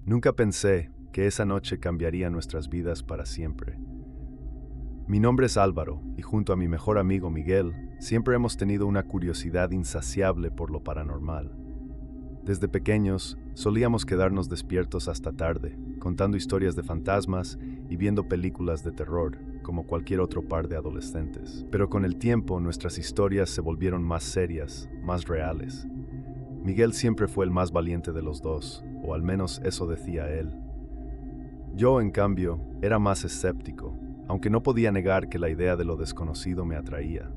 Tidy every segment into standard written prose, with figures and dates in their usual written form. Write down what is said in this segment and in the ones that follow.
Nunca pensé que esa noche cambiaría nuestras vidas para siempre. Mi nombre es Álvaro y junto a mi mejor amigo Miguel, siempre hemos tenido una curiosidad insaciable por lo paranormal. Desde pequeños, solíamos quedarnos despiertos hasta tarde, contando historias de fantasmas y viendo películas de terror, como cualquier otro par de adolescentes. Pero con el tiempo, nuestras historias se volvieron más serias, más reales. Miguel siempre fue el más valiente de los dos, o al menos eso decía él. Yo, en cambio, era más escéptico, aunque no podía negar que la idea de lo desconocido me atraía.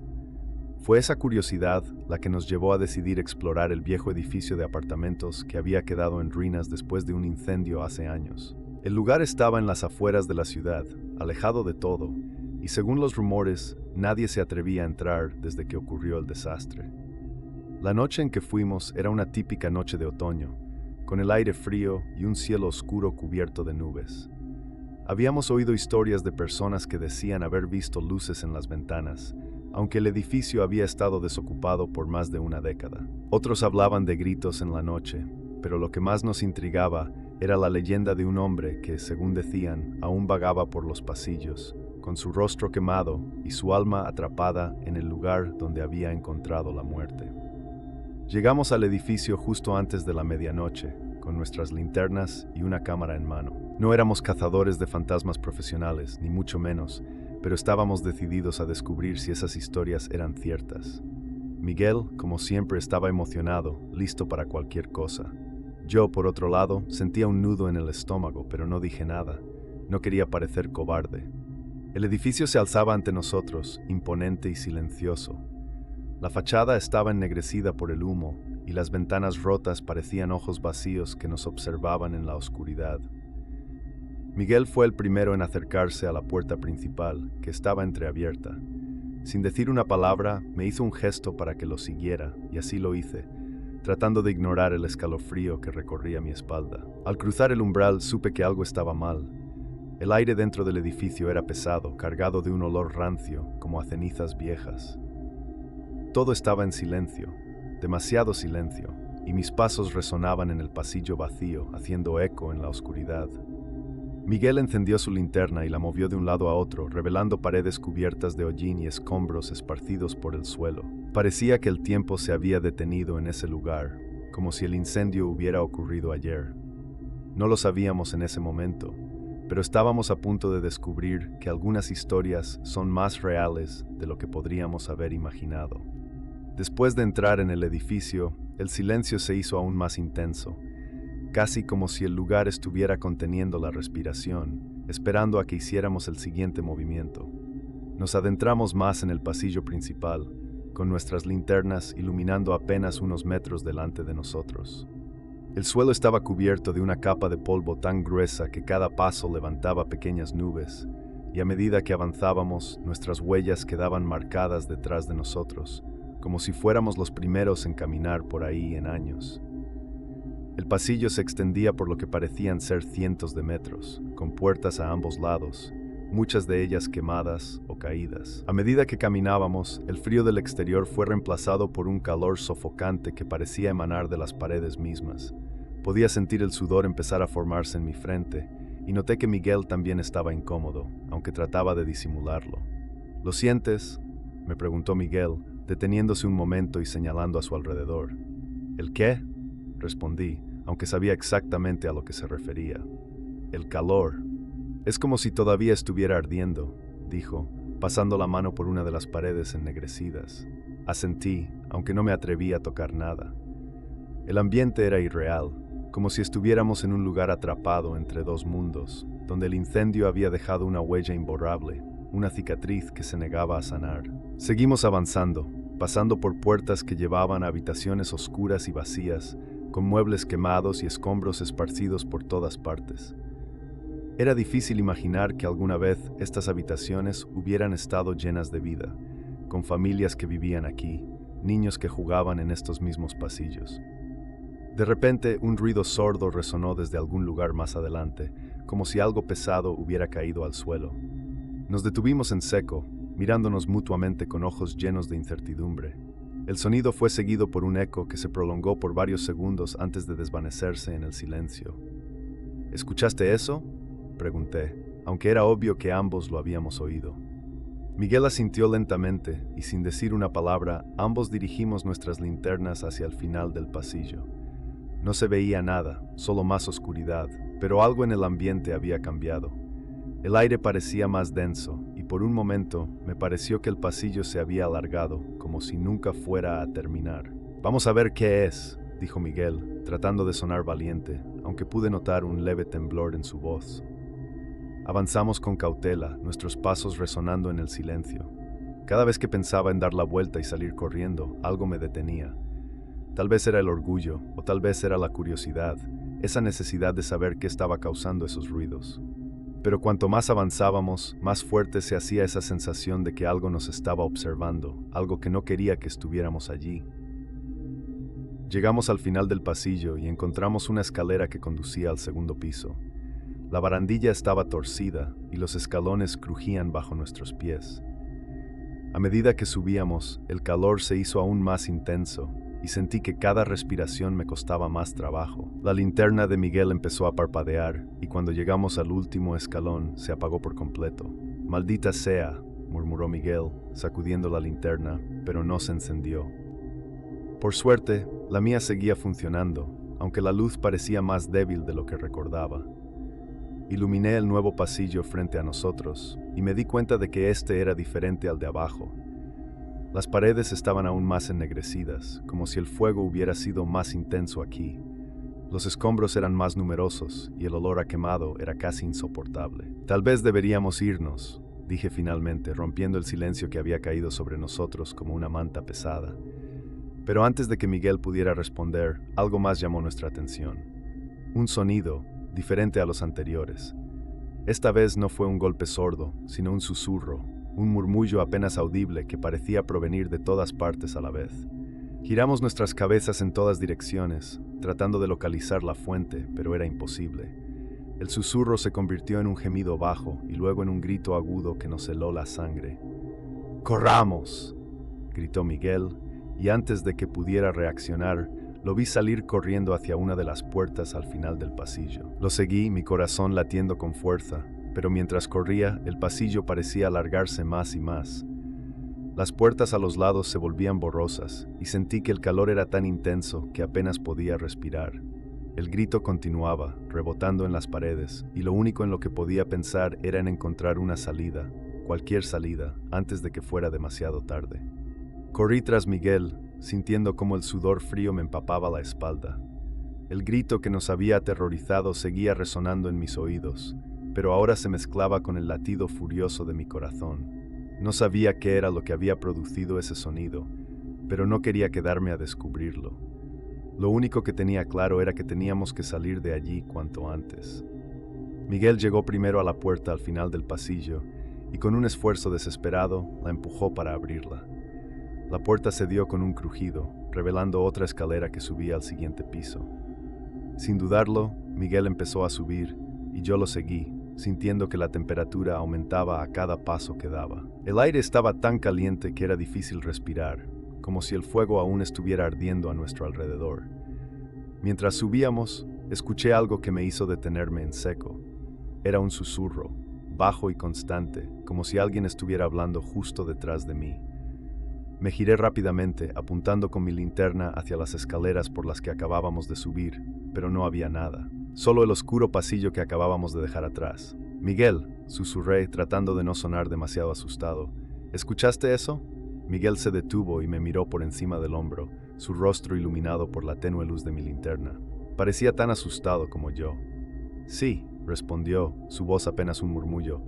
Fue esa curiosidad la que nos llevó a decidir explorar el viejo edificio de apartamentos que había quedado en ruinas después de un incendio hace años. El lugar estaba en las afueras de la ciudad, alejado de todo, y según los rumores, nadie se atrevía a entrar desde que ocurrió el desastre. La noche en que fuimos era una típica noche de otoño, con el aire frío y un cielo oscuro cubierto de nubes. Habíamos oído historias de personas que decían haber visto luces en las ventanas, aunque el edificio había estado desocupado por más de una década. Otros hablaban de gritos en la noche, pero lo que más nos intrigaba era la leyenda de un hombre que, según decían, aún vagaba por los pasillos, con su rostro quemado y su alma atrapada en el lugar donde había encontrado la muerte. Llegamos al edificio justo antes de la medianoche, con nuestras linternas y una cámara en mano. No éramos cazadores de fantasmas profesionales, ni mucho menos, pero estábamos decididos a descubrir si esas historias eran ciertas. Miguel, como siempre, estaba emocionado, listo para cualquier cosa. Yo, por otro lado, sentía un nudo en el estómago, pero no dije nada. No quería parecer cobarde. El edificio se alzaba ante nosotros, imponente y silencioso. La fachada estaba ennegrecida por el humo, y las ventanas rotas parecían ojos vacíos que nos observaban en la oscuridad. Miguel fue el primero en acercarse a la puerta principal, que estaba entreabierta. Sin decir una palabra, me hizo un gesto para que lo siguiera, y así lo hice, tratando de ignorar el escalofrío que recorría mi espalda. Al cruzar el umbral supe que algo estaba mal. El aire dentro del edificio era pesado, cargado de un olor rancio, como a cenizas viejas. Todo estaba en silencio, demasiado silencio, y mis pasos resonaban en el pasillo vacío, haciendo eco en la oscuridad. Miguel encendió su linterna y la movió de un lado a otro, revelando paredes cubiertas de hollín y escombros esparcidos por el suelo. Parecía que el tiempo se había detenido en ese lugar, como si el incendio hubiera ocurrido ayer. No lo sabíamos en ese momento, pero estábamos a punto de descubrir que algunas historias son más reales de lo que podríamos haber imaginado. Después de entrar en el edificio, el silencio se hizo aún más intenso, casi como si el lugar estuviera conteniendo la respiración, esperando a que hiciéramos el siguiente movimiento. Nos adentramos más en el pasillo principal, con nuestras linternas iluminando apenas unos metros delante de nosotros. El suelo estaba cubierto de una capa de polvo tan gruesa que cada paso levantaba pequeñas nubes, y a medida que avanzábamos, nuestras huellas quedaban marcadas detrás de nosotros, como si fuéramos los primeros en caminar por ahí en años. El pasillo se extendía por lo que parecían ser cientos de metros, con puertas a ambos lados, muchas de ellas quemadas o caídas. A medida que caminábamos, el frío del exterior fue reemplazado por un calor sofocante que parecía emanar de las paredes mismas. Podía sentir el sudor empezar a formarse en mi frente, y noté que Miguel también estaba incómodo, aunque trataba de disimularlo. ¿Lo sientes?, me preguntó Miguel, deteniéndose un momento y señalando a su alrededor. ¿El qué?, respondí, aunque sabía exactamente a lo que se refería. El calor. Es como si todavía estuviera ardiendo, dijo, pasando la mano por una de las paredes ennegrecidas. Asentí, aunque no me atreví a tocar nada. El ambiente era irreal, como si estuviéramos en un lugar atrapado entre dos mundos, donde el incendio había dejado una huella imborrable, una cicatriz que se negaba a sanar. Seguimos avanzando, pasando por puertas que llevaban a habitaciones oscuras y vacías, con muebles quemados y escombros esparcidos por todas partes. Era difícil imaginar que alguna vez estas habitaciones hubieran estado llenas de vida, con familias que vivían aquí, niños que jugaban en estos mismos pasillos. De repente, un ruido sordo resonó desde algún lugar más adelante, como si algo pesado hubiera caído al suelo. Nos detuvimos en seco, mirándonos mutuamente con ojos llenos de incertidumbre. El sonido fue seguido por un eco que se prolongó por varios segundos antes de desvanecerse en el silencio. ¿Escuchaste eso?, pregunté, aunque era obvio que ambos lo habíamos oído. Miguel asintió lentamente y sin decir una palabra, ambos dirigimos nuestras linternas hacia el final del pasillo. No se veía nada, solo más oscuridad, pero algo en el ambiente había cambiado. El aire parecía más denso y por un momento me pareció que el pasillo se había alargado, como si nunca fuera a terminar. «Vamos a ver qué es», dijo Miguel, tratando de sonar valiente, aunque pude notar un leve temblor en su voz. Avanzamos con cautela, nuestros pasos resonando en el silencio. Cada vez que pensaba en dar la vuelta y salir corriendo, algo me detenía. Tal vez era el orgullo, o tal vez era la curiosidad, esa necesidad de saber qué estaba causando esos ruidos. Pero cuanto más avanzábamos, más fuerte se hacía esa sensación de que algo nos estaba observando, algo que no quería que estuviéramos allí. Llegamos al final del pasillo y encontramos una escalera que conducía al segundo piso. La barandilla estaba torcida y los escalones crujían bajo nuestros pies. A medida que subíamos, el calor se hizo aún más intenso y sentí que cada respiración me costaba más trabajo. La linterna de Miguel empezó a parpadear y cuando llegamos al último escalón se apagó por completo. «Maldita sea», murmuró Miguel, sacudiendo la linterna, pero no se encendió. Por suerte, la mía seguía funcionando, aunque la luz parecía más débil de lo que recordaba. Iluminé el nuevo pasillo frente a nosotros y me di cuenta de que este era diferente al de abajo. Las paredes estaban aún más ennegrecidas, como si el fuego hubiera sido más intenso aquí. Los escombros eran más numerosos y el olor a quemado era casi insoportable. «Tal vez deberíamos irnos», dije finalmente, rompiendo el silencio que había caído sobre nosotros como una manta pesada. Pero antes de que Miguel pudiera responder, algo más llamó nuestra atención. Un sonido, diferente a los anteriores. Esta vez no fue un golpe sordo, sino un susurro, un murmullo apenas audible que parecía provenir de todas partes a la vez. Giramos nuestras cabezas en todas direcciones, tratando de localizar la fuente, pero era imposible. El susurro se convirtió en un gemido bajo y luego en un grito agudo que nos heló la sangre. «¡Corramos!», gritó Miguel, y antes de que pudiera reaccionar, lo vi salir corriendo hacia una de las puertas al final del pasillo. Lo seguí, mi corazón latiendo con fuerza, pero mientras corría, el pasillo parecía alargarse más y más. Las puertas a los lados se volvían borrosas, y sentí que el calor era tan intenso que apenas podía respirar. El grito continuaba, rebotando en las paredes, y lo único en lo que podía pensar era en encontrar una salida, cualquier salida, antes de que fuera demasiado tarde. Corrí tras Miguel, sintiendo cómo el sudor frío me empapaba la espalda. El grito que nos había aterrorizado seguía resonando en mis oídos, pero ahora se mezclaba con el latido furioso de mi corazón. No sabía qué era lo que había producido ese sonido, pero no quería quedarme a descubrirlo. Lo único que tenía claro era que teníamos que salir de allí cuanto antes. Miguel llegó primero a la puerta al final del pasillo y con un esfuerzo desesperado la empujó para abrirla. La puerta cedió con un crujido, revelando otra escalera que subía al siguiente piso. Sin dudarlo, Miguel empezó a subir y yo lo seguí, sintiendo que la temperatura aumentaba a cada paso que daba. El aire estaba tan caliente que era difícil respirar, como si el fuego aún estuviera ardiendo a nuestro alrededor. Mientras subíamos, escuché algo que me hizo detenerme en seco. Era un susurro, bajo y constante, como si alguien estuviera hablando justo detrás de mí. Me giré rápidamente, apuntando con mi linterna hacia las escaleras por las que acabábamos de subir, pero no había nada. Solo el oscuro pasillo que acabábamos de dejar atrás. «Miguel», susurré, tratando de no sonar demasiado asustado. «¿Escuchaste eso?». Miguel se detuvo y me miró por encima del hombro, su rostro iluminado por la tenue luz de mi linterna. Parecía tan asustado como yo. «Sí», respondió, su voz apenas un murmullo.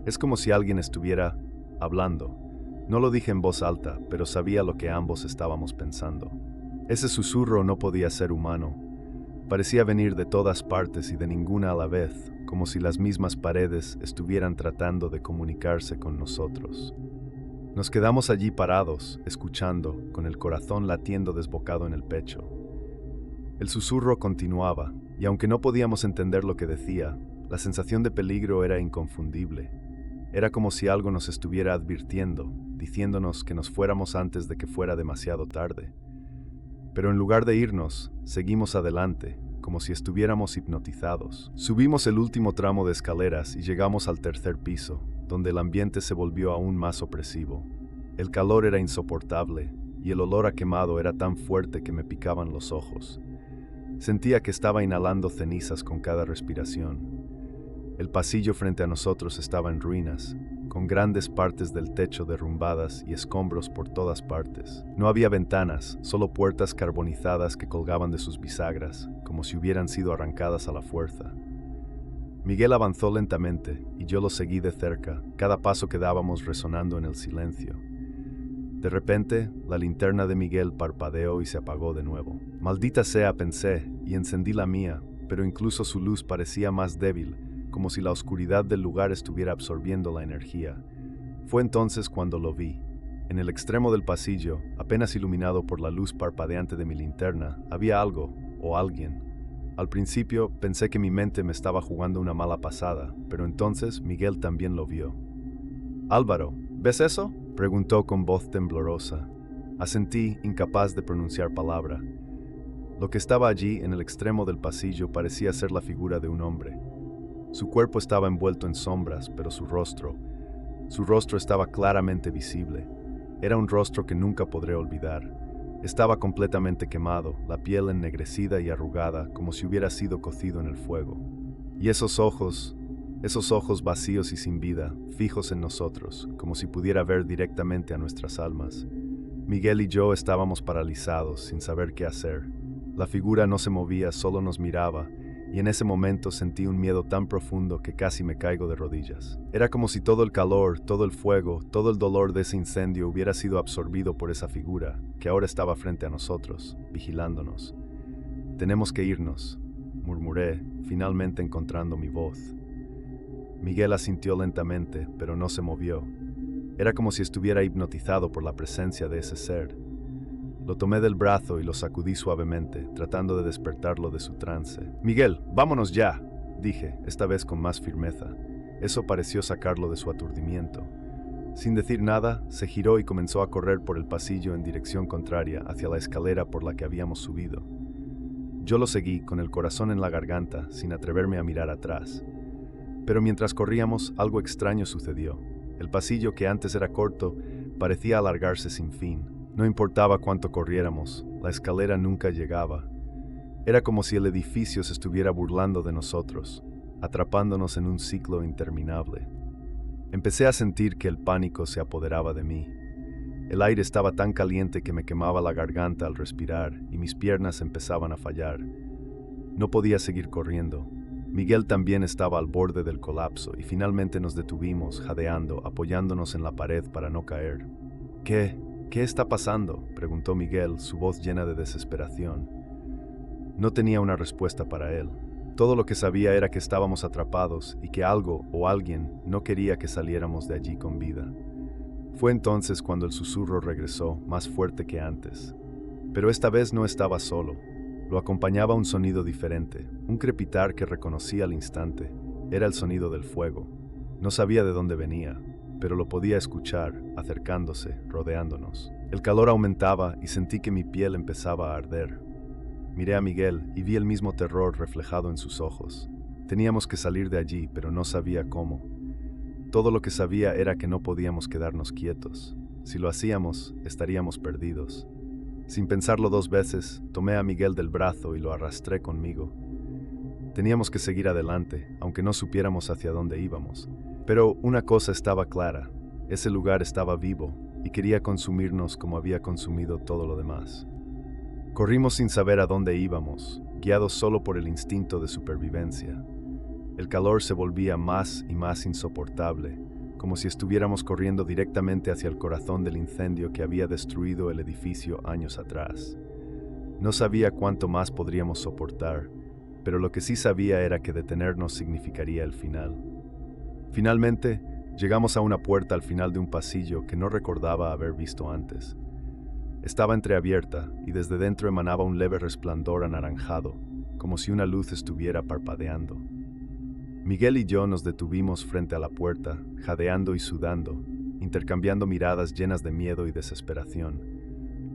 «Es como si alguien estuviera hablando». No lo dije en voz alta, pero sabía lo que ambos estábamos pensando. Ese susurro no podía ser humano. Parecía venir de todas partes y de ninguna a la vez, como si las mismas paredes estuvieran tratando de comunicarse con nosotros. Nos quedamos allí parados, escuchando, con el corazón latiendo desbocado en el pecho. El susurro continuaba, y aunque no podíamos entender lo que decía, la sensación de peligro era inconfundible. Era como si algo nos estuviera advirtiendo, diciéndonos que nos fuéramos antes de que fuera demasiado tarde. Pero en lugar de irnos, seguimos adelante, como si estuviéramos hipnotizados. Subimos el último tramo de escaleras y llegamos al tercer piso, donde el ambiente se volvió aún más opresivo. El calor era insoportable y el olor a quemado era tan fuerte que me picaban los ojos. Sentía que estaba inhalando cenizas con cada respiración. El pasillo frente a nosotros estaba en ruinas, con grandes partes del techo derrumbadas y escombros por todas partes. No había ventanas, solo puertas carbonizadas que colgaban de sus bisagras, como si hubieran sido arrancadas a la fuerza. Miguel avanzó lentamente y yo lo seguí de cerca, cada paso que dábamos resonando en el silencio. De repente, la linterna de Miguel parpadeó y se apagó de nuevo. Maldita sea, pensé, y encendí la mía, pero incluso su luz parecía más débil, como si la oscuridad del lugar estuviera absorbiendo la energía. Fue entonces cuando lo vi. En el extremo del pasillo, apenas iluminado por la luz parpadeante de mi linterna, había algo, o alguien. Al principio pensé que mi mente me estaba jugando una mala pasada, pero entonces Miguel también lo vio. «Álvaro, ¿ves eso?», preguntó con voz temblorosa. Asentí, incapaz de pronunciar palabra. Lo que estaba allí en el extremo del pasillo parecía ser la figura de un hombre. Su cuerpo estaba envuelto en sombras, pero su rostro estaba claramente visible. Era un rostro que nunca podré olvidar. Estaba completamente quemado, la piel ennegrecida y arrugada, como si hubiera sido cocido en el fuego. Y esos ojos vacíos y sin vida, fijos en nosotros, como si pudiera ver directamente a nuestras almas. Miguel y yo estábamos paralizados, sin saber qué hacer. La figura no se movía, solo nos miraba, y en ese momento sentí un miedo tan profundo que casi me caigo de rodillas. Era como si todo el calor, todo el fuego, todo el dolor de ese incendio hubiera sido absorbido por esa figura, que ahora estaba frente a nosotros, vigilándonos. «Tenemos que irnos», murmuré, finalmente encontrando mi voz. Miguel asintió lentamente, pero no se movió. Era como si estuviera hipnotizado por la presencia de ese ser. Lo tomé del brazo y lo sacudí suavemente, tratando de despertarlo de su trance. «Miguel, vámonos ya», dije, esta vez con más firmeza. Eso pareció sacarlo de su aturdimiento. Sin decir nada, se giró y comenzó a correr por el pasillo en dirección contraria, hacia la escalera por la que habíamos subido. Yo lo seguí, con el corazón en la garganta, sin atreverme a mirar atrás. Pero mientras corríamos, algo extraño sucedió. El pasillo, que antes era corto, parecía alargarse sin fin. No importaba cuánto corriéramos, la escalera nunca llegaba. Era como si el edificio se estuviera burlando de nosotros, atrapándonos en un ciclo interminable. Empecé a sentir que el pánico se apoderaba de mí. El aire estaba tan caliente que me quemaba la garganta al respirar y mis piernas empezaban a fallar. No podía seguir corriendo. Miguel también estaba al borde del colapso y finalmente nos detuvimos, jadeando, apoyándonos en la pared para no caer. ¿Qué está pasando?», preguntó Miguel, su voz llena de desesperación. No tenía una respuesta para él. Todo lo que sabía era que estábamos atrapados y que algo o alguien no quería que saliéramos de allí con vida. Fue entonces cuando el susurro regresó, más fuerte que antes. Pero esta vez no estaba solo. Lo acompañaba un sonido diferente, un crepitar que reconocí al instante. Era el sonido del fuego. No sabía de dónde venía, pero lo podía escuchar, acercándose, rodeándonos. El calor aumentaba y sentí que mi piel empezaba a arder. Miré a Miguel y vi el mismo terror reflejado en sus ojos. Teníamos que salir de allí, pero no sabía cómo. Todo lo que sabía era que no podíamos quedarnos quietos. Si lo hacíamos, estaríamos perdidos. Sin pensarlo 2 veces, tomé a Miguel del brazo y lo arrastré conmigo. Teníamos que seguir adelante, aunque no supiéramos hacia dónde íbamos. Pero una cosa estaba clara, ese lugar estaba vivo y quería consumirnos como había consumido todo lo demás. Corrimos sin saber a dónde íbamos, guiados solo por el instinto de supervivencia. El calor se volvía más y más insoportable, como si estuviéramos corriendo directamente hacia el corazón del incendio que había destruido el edificio años atrás. No sabía cuánto más podríamos soportar, pero lo que sí sabía era que detenernos significaría el final. Finalmente, llegamos a una puerta al final de un pasillo que no recordaba haber visto antes. Estaba entreabierta y desde dentro emanaba un leve resplandor anaranjado, como si una luz estuviera parpadeando. Miguel y yo nos detuvimos frente a la puerta, jadeando y sudando, intercambiando miradas llenas de miedo y desesperación.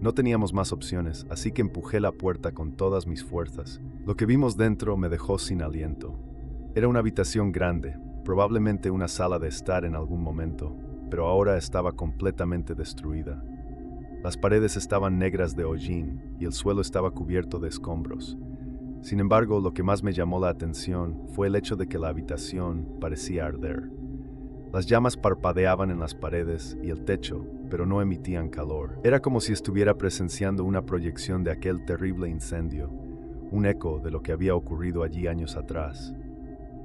No teníamos más opciones, así que empujé la puerta con todas mis fuerzas. Lo que vimos dentro me dejó sin aliento. Era una habitación grande, probablemente una sala de estar en algún momento, pero ahora estaba completamente destruida. Las paredes estaban negras de hollín y el suelo estaba cubierto de escombros. Sin embargo, lo que más me llamó la atención fue el hecho de que la habitación parecía arder. Las llamas parpadeaban en las paredes y el techo, pero no emitían calor. Era como si estuviera presenciando una proyección de aquel terrible incendio, un eco de lo que había ocurrido allí años atrás.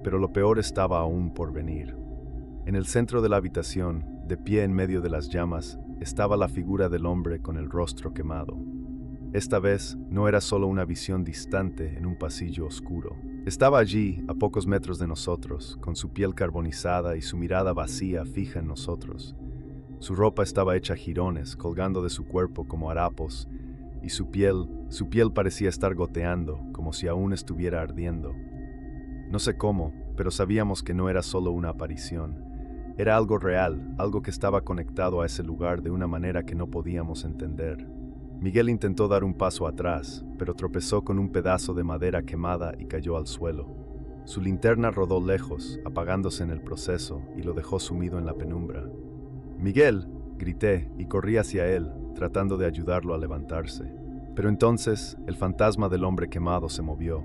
Pero lo peor estaba aún por venir. En el centro de la habitación, de pie en medio de las llamas, estaba la figura del hombre con el rostro quemado. Esta vez no era solo una visión distante en un pasillo oscuro. Estaba allí, a pocos metros de nosotros, con su piel carbonizada y su mirada vacía fija en nosotros. Su ropa estaba hecha jirones, colgando de su cuerpo como harapos, y su piel parecía estar goteando, como si aún estuviera ardiendo. No sé cómo, pero sabíamos que no era solo una aparición. Era algo real, algo que estaba conectado a ese lugar de una manera que no podíamos entender. Miguel intentó dar un paso atrás, pero tropezó con un pedazo de madera quemada y cayó al suelo. Su linterna rodó lejos, apagándose en el proceso, y lo dejó sumido en la penumbra. «¡Miguel!», grité y corrí hacia él, tratando de ayudarlo a levantarse. Pero entonces, el fantasma del hombre quemado se movió.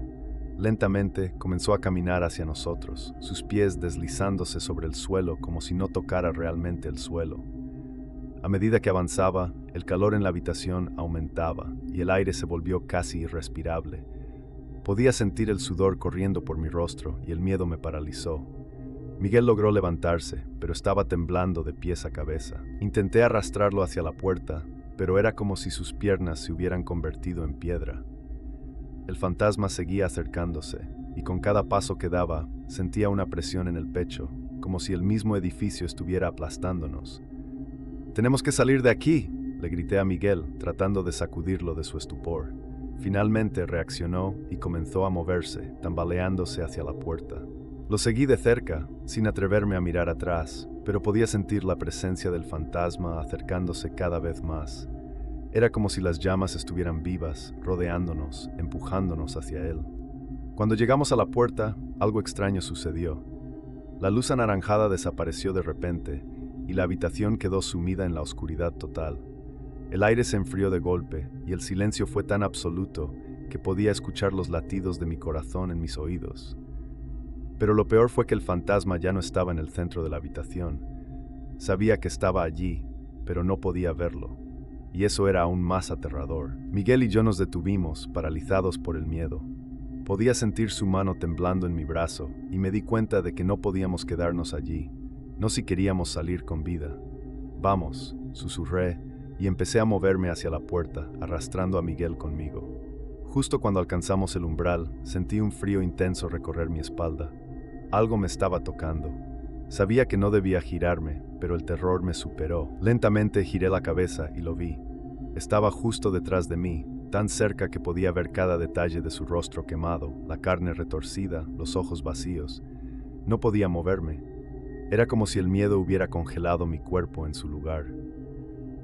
Lentamente comenzó a caminar hacia nosotros, sus pies deslizándose sobre el suelo como si no tocara realmente el suelo. A medida que avanzaba, el calor en la habitación aumentaba y el aire se volvió casi irrespirable. Podía sentir el sudor corriendo por mi rostro y el miedo me paralizó. Miguel logró levantarse, pero estaba temblando de pies a cabeza. Intenté arrastrarlo hacia la puerta, pero era como si sus piernas se hubieran convertido en piedra. El fantasma seguía acercándose, y con cada paso que daba, sentía una presión en el pecho, como si el mismo edificio estuviera aplastándonos. «¡Tenemos que salir de aquí!», le grité a Miguel, tratando de sacudirlo de su estupor. Finalmente reaccionó y comenzó a moverse, tambaleándose hacia la puerta. Lo seguí de cerca, sin atreverme a mirar atrás, pero podía sentir la presencia del fantasma acercándose cada vez más. Era como si las llamas estuvieran vivas, rodeándonos, empujándonos hacia él. Cuando llegamos a la puerta, algo extraño sucedió. La luz anaranjada desapareció de repente, y la habitación quedó sumida en la oscuridad total. El aire se enfrió de golpe, y el silencio fue tan absoluto que podía escuchar los latidos de mi corazón en mis oídos. Pero lo peor fue que el fantasma ya no estaba en el centro de la habitación. Sabía que estaba allí, pero no podía verlo. Y eso era aún más aterrador. Miguel y yo nos detuvimos, paralizados por el miedo. Podía sentir su mano temblando en mi brazo, y me di cuenta de que no podíamos quedarnos allí, no si queríamos salir con vida. «Vamos», susurré, y empecé a moverme hacia la puerta, arrastrando a Miguel conmigo. Justo cuando alcanzamos el umbral, sentí un frío intenso recorrer mi espalda. Algo me estaba tocando. Sabía que no debía girarme, pero el terror me superó. Lentamente giré la cabeza y lo vi. Estaba justo detrás de mí, tan cerca que podía ver cada detalle de su rostro quemado, la carne retorcida, los ojos vacíos. No podía moverme. Era como si el miedo hubiera congelado mi cuerpo en su lugar.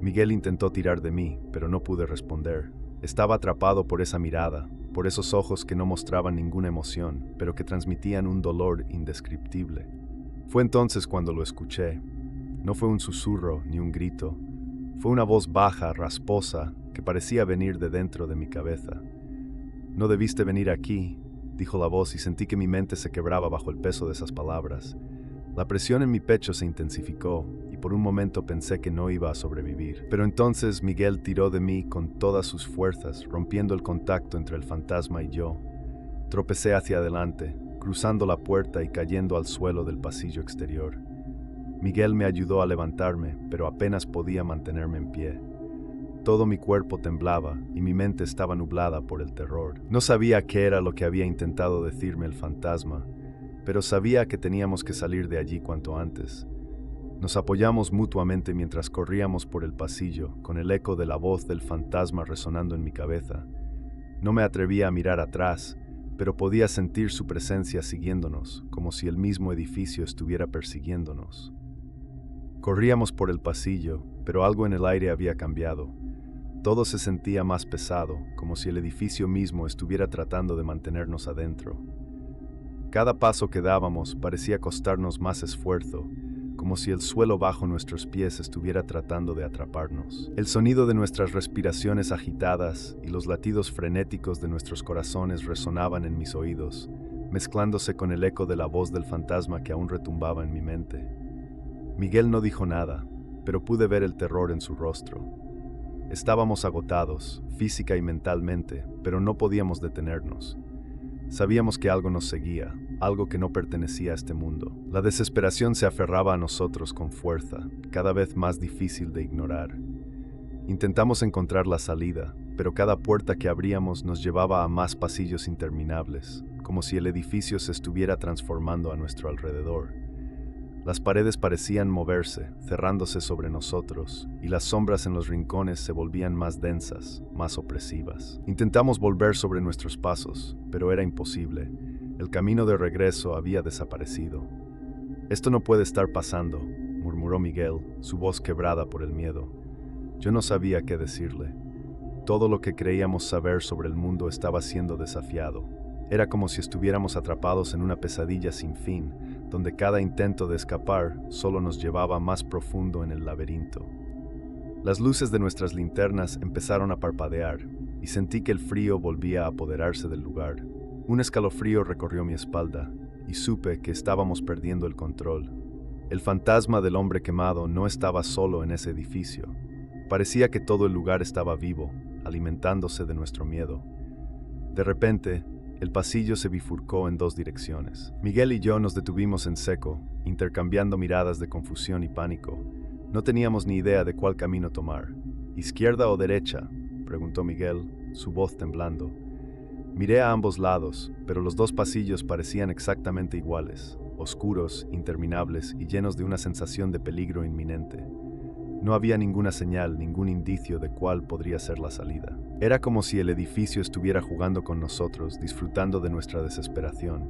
Miguel intentó tirar de mí, pero no pude responder. Estaba atrapado por esa mirada, por esos ojos que no mostraban ninguna emoción, pero que transmitían un dolor indescriptible. Fue entonces cuando lo escuché. No fue un susurro ni un grito. Fue una voz baja, rasposa, que parecía venir de dentro de mi cabeza. «No debiste venir aquí», dijo la voz, y sentí que mi mente se quebraba bajo el peso de esas palabras. La presión en mi pecho se intensificó, y por un momento pensé que no iba a sobrevivir. Pero entonces Miguel tiró de mí con todas sus fuerzas, rompiendo el contacto entre el fantasma y yo. Tropecé hacia adelante, cruzando la puerta y cayendo al suelo del pasillo exterior. Miguel me ayudó a levantarme, pero apenas podía mantenerme en pie. Todo mi cuerpo temblaba y mi mente estaba nublada por el terror. No sabía qué era lo que había intentado decirme el fantasma, pero sabía que teníamos que salir de allí cuanto antes. Nos apoyamos mutuamente mientras corríamos por el pasillo, con el eco de la voz del fantasma resonando en mi cabeza. No me atrevía a mirar atrás, pero podía sentir su presencia siguiéndonos, como si el mismo edificio estuviera persiguiéndonos. Corríamos por el pasillo, pero algo en el aire había cambiado. Todo se sentía más pesado, como si el edificio mismo estuviera tratando de mantenernos adentro. Cada paso que dábamos parecía costarnos más esfuerzo, como si el suelo bajo nuestros pies estuviera tratando de atraparnos. El sonido de nuestras respiraciones agitadas y los latidos frenéticos de nuestros corazones resonaban en mis oídos, mezclándose con el eco de la voz del fantasma que aún retumbaba en mi mente. Miguel no dijo nada, pero pude ver el terror en su rostro. Estábamos agotados, física y mentalmente, pero no podíamos detenernos. Sabíamos que algo nos seguía, algo que no pertenecía a este mundo. La desesperación se aferraba a nosotros con fuerza, cada vez más difícil de ignorar. Intentamos encontrar la salida, pero cada puerta que abríamos nos llevaba a más pasillos interminables, como si el edificio se estuviera transformando a nuestro alrededor. Las paredes parecían moverse, cerrándose sobre nosotros, y las sombras en los rincones se volvían más densas, más opresivas. Intentamos volver sobre nuestros pasos, pero era imposible. El camino de regreso había desaparecido. «Esto no puede estar pasando», murmuró Miguel, su voz quebrada por el miedo. Yo no sabía qué decirle. Todo lo que creíamos saber sobre el mundo estaba siendo desafiado. Era como si estuviéramos atrapados en una pesadilla sin fin, donde cada intento de escapar solo nos llevaba más profundo en el laberinto. Las luces de nuestras linternas empezaron a parpadear, y sentí que el frío volvía a apoderarse del lugar. Un escalofrío recorrió mi espalda, y supe que estábamos perdiendo el control. El fantasma del hombre quemado no estaba solo en ese edificio. Parecía que todo el lugar estaba vivo, alimentándose de nuestro miedo. De repente, el pasillo se bifurcó en dos direcciones. Miguel y yo nos detuvimos en seco, intercambiando miradas de confusión y pánico. No teníamos ni idea de cuál camino tomar. ¿Izquierda o derecha?, preguntó Miguel, su voz temblando. Miré a ambos lados, pero los dos pasillos parecían exactamente iguales, oscuros, interminables y llenos de una sensación de peligro inminente. No había ninguna señal, ningún indicio de cuál podría ser la salida. Era como si el edificio estuviera jugando con nosotros, disfrutando de nuestra desesperación.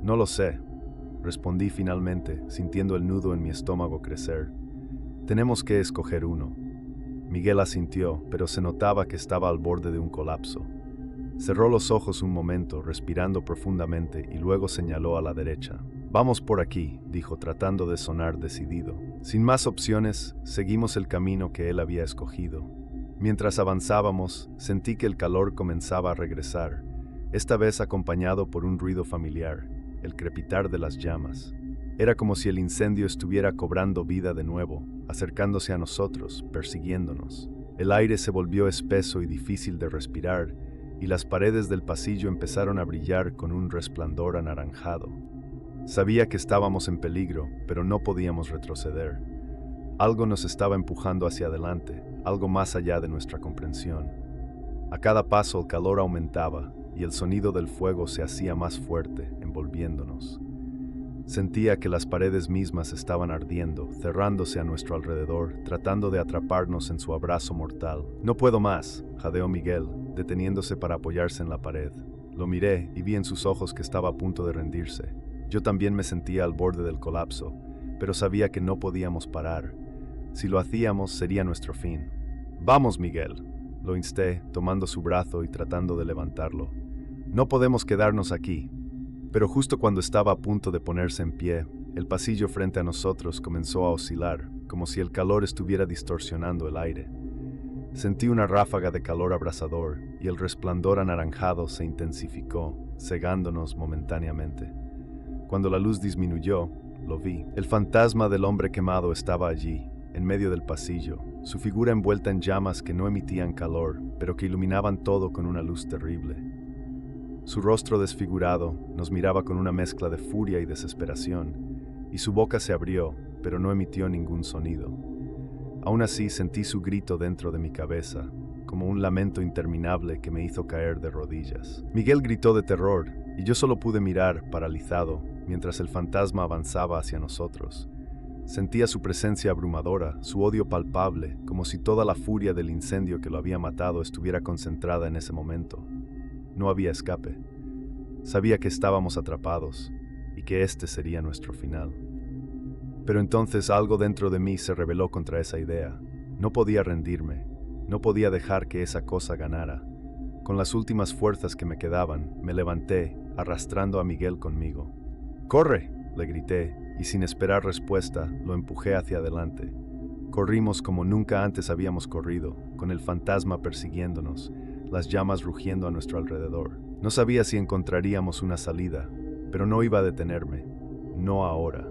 «No lo sé», respondí finalmente, sintiendo el nudo en mi estómago crecer. «Tenemos que escoger uno». Miguel asintió, pero se notaba que estaba al borde de un colapso. Cerró los ojos un momento, respirando profundamente, y luego señaló a la derecha. «Vamos por aquí», dijo, tratando de sonar decidido. Sin más opciones, seguimos el camino que él había escogido. Mientras avanzábamos, sentí que el calor comenzaba a regresar, esta vez acompañado por un ruido familiar, el crepitar de las llamas. Era como si el incendio estuviera cobrando vida de nuevo, acercándose a nosotros, persiguiéndonos. El aire se volvió espeso y difícil de respirar, y las paredes del pasillo empezaron a brillar con un resplandor anaranjado. Sabía que estábamos en peligro, pero no podíamos retroceder. Algo nos estaba empujando hacia adelante, algo más allá de nuestra comprensión. A cada paso el calor aumentaba, y el sonido del fuego se hacía más fuerte, envolviéndonos. Sentía que las paredes mismas estaban ardiendo, cerrándose a nuestro alrededor, tratando de atraparnos en su abrazo mortal. «No puedo más», jadeó Miguel, deteniéndose para apoyarse en la pared. Lo miré y vi en sus ojos que estaba a punto de rendirse. Yo también me sentía al borde del colapso, pero sabía que no podíamos parar. Si lo hacíamos, sería nuestro fin. «Vamos, Miguel», lo insté, tomando su brazo y tratando de levantarlo. «No podemos quedarnos aquí». Pero justo cuando estaba a punto de ponerse en pie, el pasillo frente a nosotros comenzó a oscilar, como si el calor estuviera distorsionando el aire. Sentí una ráfaga de calor abrasador, y el resplandor anaranjado se intensificó, cegándonos momentáneamente. Cuando la luz disminuyó, lo vi. El fantasma del hombre quemado estaba allí, en medio del pasillo, su figura envuelta en llamas que no emitían calor, pero que iluminaban todo con una luz terrible. Su rostro desfigurado nos miraba con una mezcla de furia y desesperación, y su boca se abrió, pero no emitió ningún sonido. Aún así sentí su grito dentro de mi cabeza, como un lamento interminable que me hizo caer de rodillas. Miguel gritó de terror, y yo solo pude mirar, paralizado, mientras el fantasma avanzaba hacia nosotros. Sentía su presencia abrumadora, su odio palpable, como si toda la furia del incendio que lo había matado estuviera concentrada en ese momento. No había escape. Sabía que estábamos atrapados, y que este sería nuestro final. Pero entonces algo dentro de mí se rebeló contra esa idea. No podía rendirme. No podía dejar que esa cosa ganara. Con las últimas fuerzas que me quedaban, me levanté, arrastrando a Miguel conmigo. ¡Corre!, le grité, y sin esperar respuesta, lo empujé hacia adelante. Corrimos como nunca antes habíamos corrido, con el fantasma persiguiéndonos, las llamas rugiendo a nuestro alrededor. No sabía si encontraríamos una salida, pero no iba a detenerme. No ahora.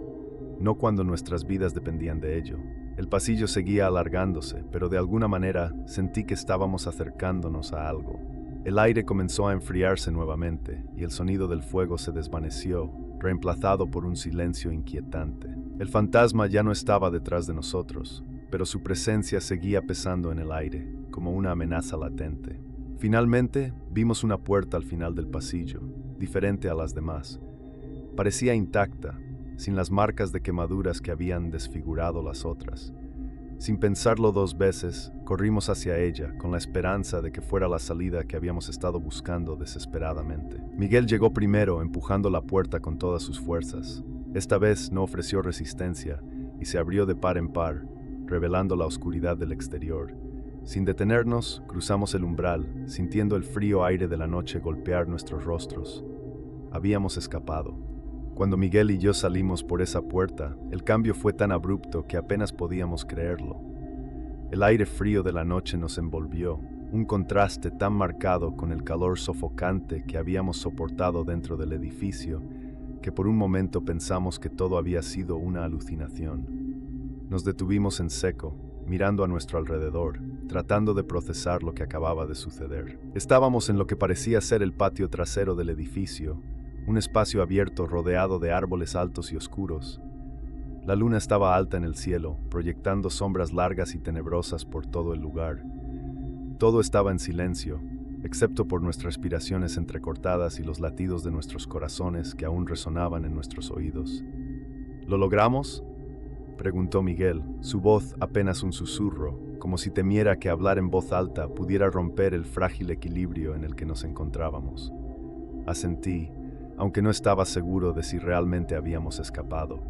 No cuando nuestras vidas dependían de ello. El pasillo seguía alargándose, pero de alguna manera sentí que estábamos acercándonos a algo. El aire comenzó a enfriarse nuevamente, y el sonido del fuego se desvaneció, reemplazado por un silencio inquietante. El fantasma ya no estaba detrás de nosotros, pero su presencia seguía pesando en el aire, como una amenaza latente. Finalmente, vimos una puerta al final del pasillo, diferente a las demás. Parecía intacta, sin las marcas de quemaduras que habían desfigurado las otras. Sin pensarlo dos veces, corrimos hacia ella, con la esperanza de que fuera la salida que habíamos estado buscando desesperadamente. Miguel llegó primero, empujando la puerta con todas sus fuerzas. Esta vez no ofreció resistencia, y se abrió de par en par, revelando la oscuridad del exterior. Sin detenernos, cruzamos el umbral, sintiendo el frío aire de la noche golpear nuestros rostros. Habíamos escapado. Cuando Miguel y yo salimos por esa puerta, el cambio fue tan abrupto que apenas podíamos creerlo. El aire frío de la noche nos envolvió, un contraste tan marcado con el calor sofocante que habíamos soportado dentro del edificio, que por un momento pensamos que todo había sido una alucinación. Nos detuvimos en seco, mirando a nuestro alrededor, tratando de procesar lo que acababa de suceder. Estábamos en lo que parecía ser el patio trasero del edificio, un espacio abierto rodeado de árboles altos y oscuros. La luna estaba alta en el cielo, proyectando sombras largas y tenebrosas por todo el lugar. Todo estaba en silencio, excepto por nuestras respiraciones entrecortadas y los latidos de nuestros corazones que aún resonaban en nuestros oídos. ¿Lo logramos?, preguntó Miguel, su voz apenas un susurro, como si temiera que hablar en voz alta pudiera romper el frágil equilibrio en el que nos encontrábamos. Asentí, aunque no estaba seguro de si realmente habíamos escapado.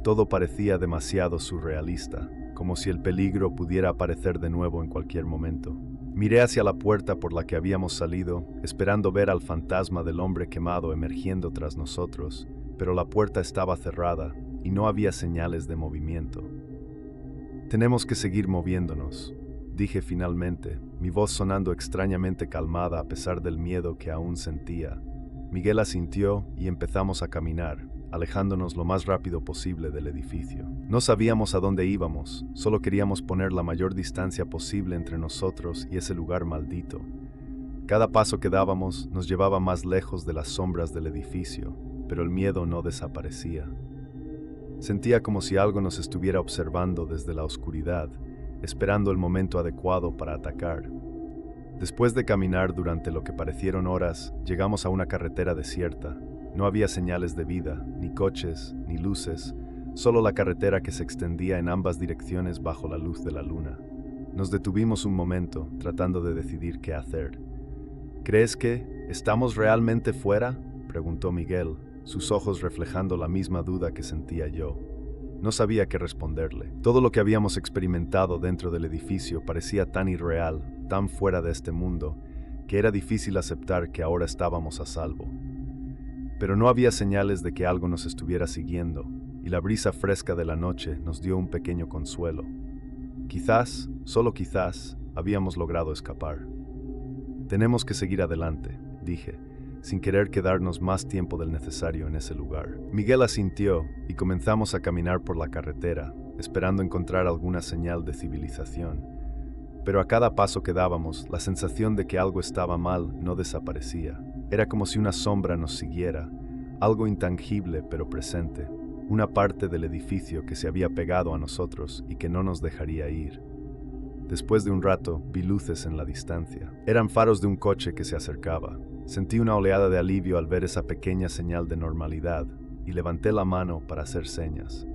Todo parecía demasiado surrealista, como si el peligro pudiera aparecer de nuevo en cualquier momento. Miré hacia la puerta por la que habíamos salido, esperando ver al fantasma del hombre quemado emergiendo tras nosotros, pero la puerta estaba cerrada y no había señales de movimiento. «Tenemos que seguir moviéndonos», dije finalmente, mi voz sonando extrañamente calmada a pesar del miedo que aún sentía. Miguel asintió y empezamos a caminar, alejándonos lo más rápido posible del edificio. No sabíamos a dónde íbamos, solo queríamos poner la mayor distancia posible entre nosotros y ese lugar maldito. Cada paso que dábamos nos llevaba más lejos de las sombras del edificio, pero el miedo no desaparecía. Sentía como si algo nos estuviera observando desde la oscuridad, esperando el momento adecuado para atacar. Después de caminar durante lo que parecieron horas, llegamos a una carretera desierta. No había señales de vida, ni coches, ni luces, solo la carretera que se extendía en ambas direcciones bajo la luz de la luna. Nos detuvimos un momento, tratando de decidir qué hacer. «¿Crees que estamos realmente fuera?», preguntó Miguel, sus ojos reflejando la misma duda que sentía yo. No sabía qué responderle. Todo lo que habíamos experimentado dentro del edificio parecía tan irreal, tan fuera de este mundo, que era difícil aceptar que ahora estábamos a salvo. Pero no había señales de que algo nos estuviera siguiendo, y la brisa fresca de la noche nos dio un pequeño consuelo. Quizás, solo quizás, habíamos logrado escapar. «Tenemos que seguir adelante», dije, sin querer quedarnos más tiempo del necesario en ese lugar. Miguel asintió y comenzamos a caminar por la carretera, esperando encontrar alguna señal de civilización. Pero a cada paso que dábamos, la sensación de que algo estaba mal no desaparecía. Era como si una sombra nos siguiera, algo intangible pero presente, una parte del edificio que se había pegado a nosotros y que no nos dejaría ir. Después de un rato, vi luces en la distancia. Eran faros de un coche que se acercaba. Sentí una oleada de alivio al ver esa pequeña señal de normalidad y levanté la mano para hacer señas.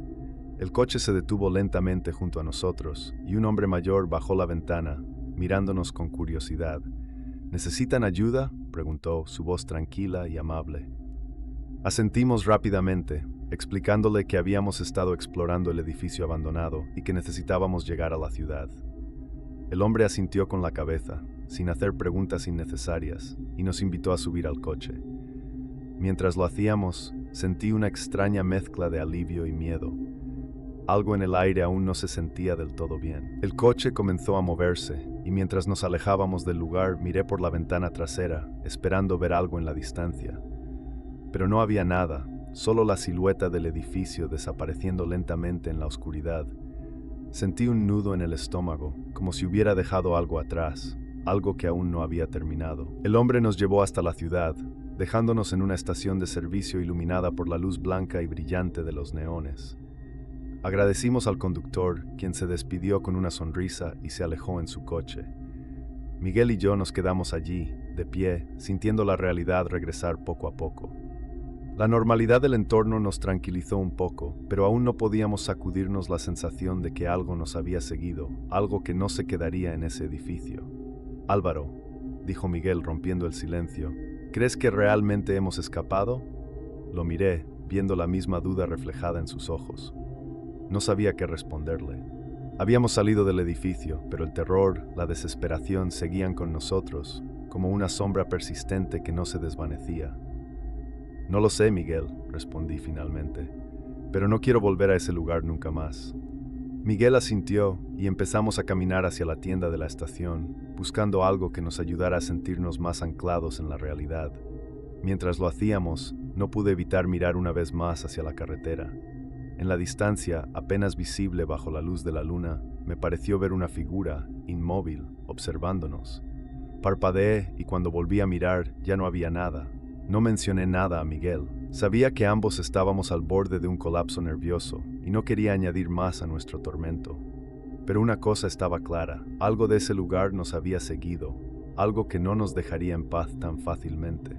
El coche se detuvo lentamente junto a nosotros y un hombre mayor bajó la ventana, mirándonos con curiosidad. «¿Necesitan ayuda?», preguntó, su voz tranquila y amable. Asentimos rápidamente, explicándole que habíamos estado explorando el edificio abandonado y que necesitábamos llegar a la ciudad. El hombre asintió con la cabeza, sin hacer preguntas innecesarias, y nos invitó a subir al coche. Mientras lo hacíamos, sentí una extraña mezcla de alivio y miedo. Algo en el aire aún no se sentía del todo bien. El coche comenzó a moverse, y mientras nos alejábamos del lugar, miré por la ventana trasera, esperando ver algo en la distancia. Pero no había nada, solo la silueta del edificio desapareciendo lentamente en la oscuridad. Sentí un nudo en el estómago, como si hubiera dejado algo atrás, algo que aún no había terminado. El hombre nos llevó hasta la ciudad, dejándonos en una estación de servicio iluminada por la luz blanca y brillante de los neones. Agradecimos al conductor, quien se despidió con una sonrisa y se alejó en su coche. Miguel y yo nos quedamos allí, de pie, sintiendo la realidad regresar poco a poco. La normalidad del entorno nos tranquilizó un poco, pero aún no podíamos sacudirnos la sensación de que algo nos había seguido, algo que no se quedaría en ese edificio. «Álvaro», dijo Miguel rompiendo el silencio, «¿crees que realmente hemos escapado?» Lo miré, viendo la misma duda reflejada en sus ojos. No sabía qué responderle. Habíamos salido del edificio, pero el terror, la desesperación seguían con nosotros, como una sombra persistente que no se desvanecía. «No lo sé, Miguel», respondí finalmente, «pero no quiero volver a ese lugar nunca más». Miguel asintió y empezamos a caminar hacia la tienda de la estación, buscando algo que nos ayudara a sentirnos más anclados en la realidad. Mientras lo hacíamos, no pude evitar mirar una vez más hacia la carretera. En la distancia, apenas visible bajo la luz de la luna, me pareció ver una figura, inmóvil, observándonos. Parpadeé y cuando volví a mirar ya no había nada. No mencioné nada a Miguel. Sabía que ambos estábamos al borde de un colapso nervioso y no quería añadir más a nuestro tormento. Pero una cosa estaba clara, algo de ese lugar nos había seguido, algo que no nos dejaría en paz tan fácilmente.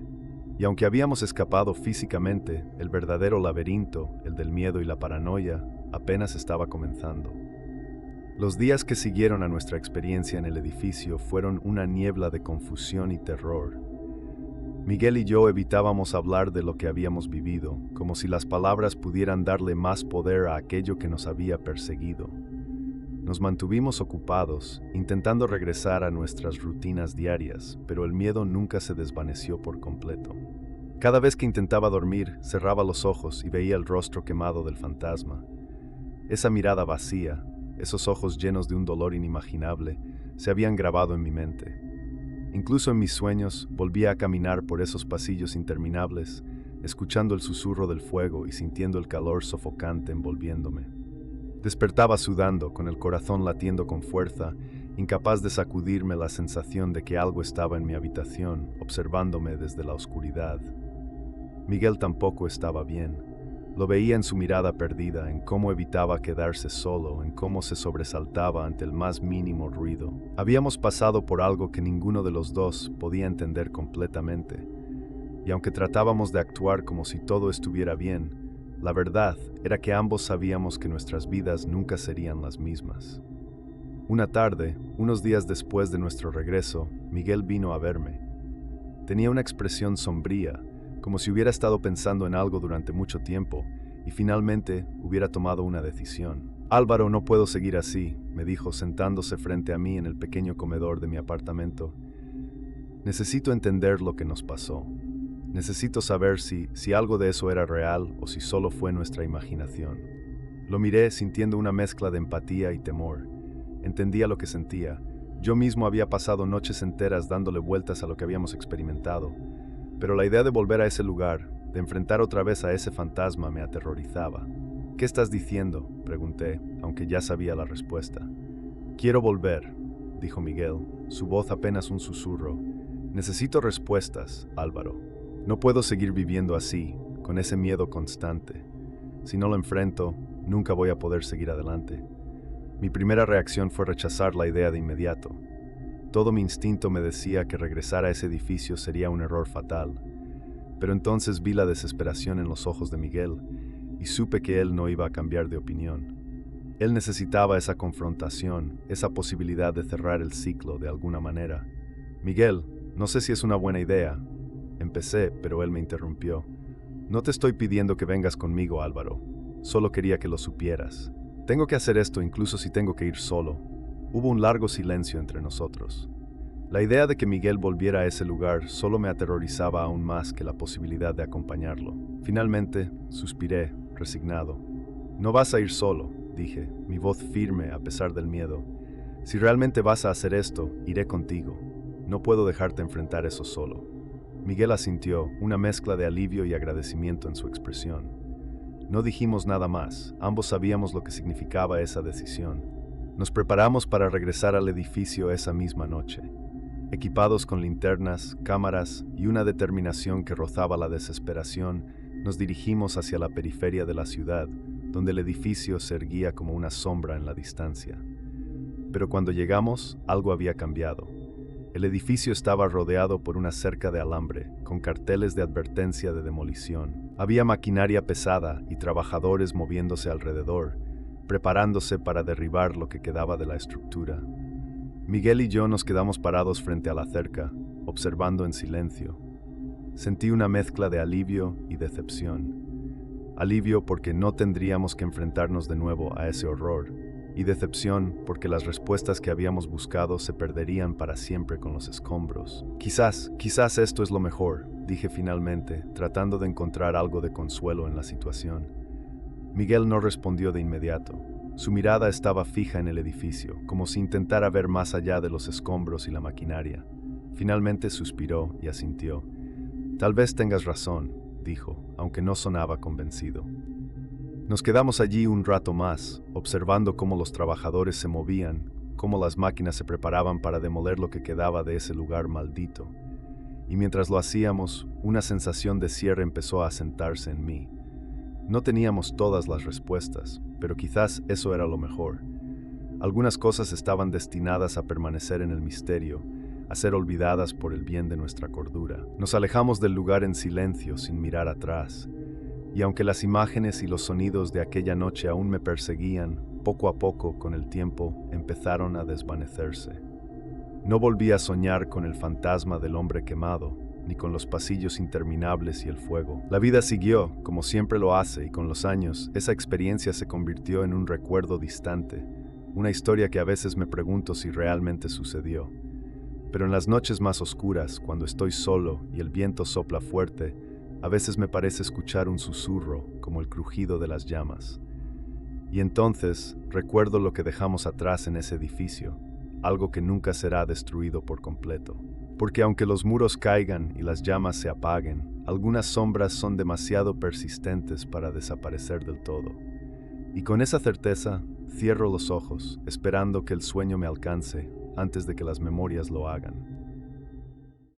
Y aunque habíamos escapado físicamente, el verdadero laberinto, el del miedo y la paranoia, apenas estaba comenzando. Los días que siguieron a nuestra experiencia en el edificio fueron una niebla de confusión y terror. Miguel y yo evitábamos hablar de lo que habíamos vivido, como si las palabras pudieran darle más poder a aquello que nos había perseguido. Nos mantuvimos ocupados, intentando regresar a nuestras rutinas diarias, pero el miedo nunca se desvaneció por completo. Cada vez que intentaba dormir, cerraba los ojos y veía el rostro quemado del fantasma. Esa mirada vacía, esos ojos llenos de un dolor inimaginable, se habían grabado en mi mente. Incluso en mis sueños, volvía a caminar por esos pasillos interminables, escuchando el susurro del fuego y sintiendo el calor sofocante envolviéndome. Despertaba sudando, con el corazón latiendo con fuerza, incapaz de sacudirme la sensación de que algo estaba en mi habitación, observándome desde la oscuridad. Miguel tampoco estaba bien. Lo veía en su mirada perdida, en cómo evitaba quedarse solo, en cómo se sobresaltaba ante el más mínimo ruido. Habíamos pasado por algo que ninguno de los dos podía entender completamente. Y aunque tratábamos de actuar como si todo estuviera bien, la verdad era que ambos sabíamos que nuestras vidas nunca serían las mismas. Una tarde, unos días después de nuestro regreso, Miguel vino a verme. Tenía una expresión sombría, como si hubiera estado pensando en algo durante mucho tiempo y finalmente hubiera tomado una decisión. «Álvaro, no puedo seguir así», me dijo sentándose frente a mí en el pequeño comedor de mi apartamento. «Necesito entender lo que nos pasó. Necesito saber si algo de eso era real o si solo fue nuestra imaginación». Lo miré sintiendo una mezcla de empatía y temor. Entendía lo que sentía. Yo mismo había pasado noches enteras dándole vueltas a lo que habíamos experimentado. Pero la idea de volver a ese lugar, de enfrentar otra vez a ese fantasma, me aterrorizaba. «¿Qué estás diciendo?», pregunté, aunque ya sabía la respuesta. «Quiero volver», dijo Miguel, su voz apenas un susurro. «Necesito respuestas, Álvaro. No puedo seguir viviendo así, con ese miedo constante. Si no lo enfrento, nunca voy a poder seguir adelante». Mi primera reacción fue rechazar la idea de inmediato. Todo mi instinto me decía que regresar a ese edificio sería un error fatal. Pero entonces vi la desesperación en los ojos de Miguel y supe que él no iba a cambiar de opinión. Él necesitaba esa confrontación, esa posibilidad de cerrar el ciclo de alguna manera. «Miguel, no sé si es una buena idea». Empecé, pero él me interrumpió. «No te estoy pidiendo que vengas conmigo, Álvaro. Solo quería que lo supieras. Tengo que hacer esto incluso si tengo que ir solo». Hubo un largo silencio entre nosotros. La idea de que Miguel volviera a ese lugar solo me aterrorizaba aún más que la posibilidad de acompañarlo. Finalmente, suspiré, resignado. No vas a ir solo, dije, mi voz firme a pesar del miedo. Si realmente vas a hacer esto, iré contigo. No puedo dejarte enfrentar eso solo. Miguel asintió, una mezcla de alivio y agradecimiento en su expresión. No dijimos nada más, ambos sabíamos lo que significaba esa decisión. Nos preparamos para regresar al edificio esa misma noche. Equipados con linternas, cámaras y una determinación que rozaba la desesperación, nos dirigimos hacia la periferia de la ciudad, donde el edificio se erguía como una sombra en la distancia. Pero cuando llegamos, algo había cambiado. El edificio estaba rodeado por una cerca de alambre, con carteles de advertencia de demolición. Había maquinaria pesada y trabajadores moviéndose alrededor, preparándose para derribar lo que quedaba de la estructura. Miguel y yo nos quedamos parados frente a la cerca, observando en silencio. Sentí una mezcla de alivio y decepción. Alivio porque no tendríamos que enfrentarnos de nuevo a ese horror, y decepción porque las respuestas que habíamos buscado se perderían para siempre con los escombros. Quizás esto es lo mejor, dije finalmente, tratando de encontrar algo de consuelo en la situación. Miguel no respondió de inmediato. Su mirada estaba fija en el edificio, como si intentara ver más allá de los escombros y la maquinaria. Finalmente suspiró y asintió. Tal vez tengas razón, dijo, aunque no sonaba convencido. Nos quedamos allí un rato más, observando cómo los trabajadores se movían, cómo las máquinas se preparaban para demoler lo que quedaba de ese lugar maldito. Y mientras lo hacíamos, una sensación de cierre empezó a asentarse en mí. No teníamos todas las respuestas, pero quizás eso era lo mejor. Algunas cosas estaban destinadas a permanecer en el misterio, a ser olvidadas por el bien de nuestra cordura. Nos alejamos del lugar en silencio, sin mirar atrás, y aunque las imágenes y los sonidos de aquella noche aún me perseguían, poco a poco, con el tiempo, empezaron a desvanecerse. No volví a soñar con el fantasma del hombre quemado, ni con los pasillos interminables y el fuego. La vida siguió, como siempre lo hace, y con los años, esa experiencia se convirtió en un recuerdo distante, una historia que a veces me pregunto si realmente sucedió. Pero en las noches más oscuras, cuando estoy solo y el viento sopla fuerte, a veces me parece escuchar un susurro, como el crujido de las llamas. Y entonces, recuerdo lo que dejamos atrás en ese edificio, algo que nunca será destruido por completo. Porque aunque los muros caigan y las llamas se apaguen, algunas sombras son demasiado persistentes para desaparecer del todo. Y con esa certeza, cierro los ojos, esperando que el sueño me alcance antes de que las memorias lo hagan.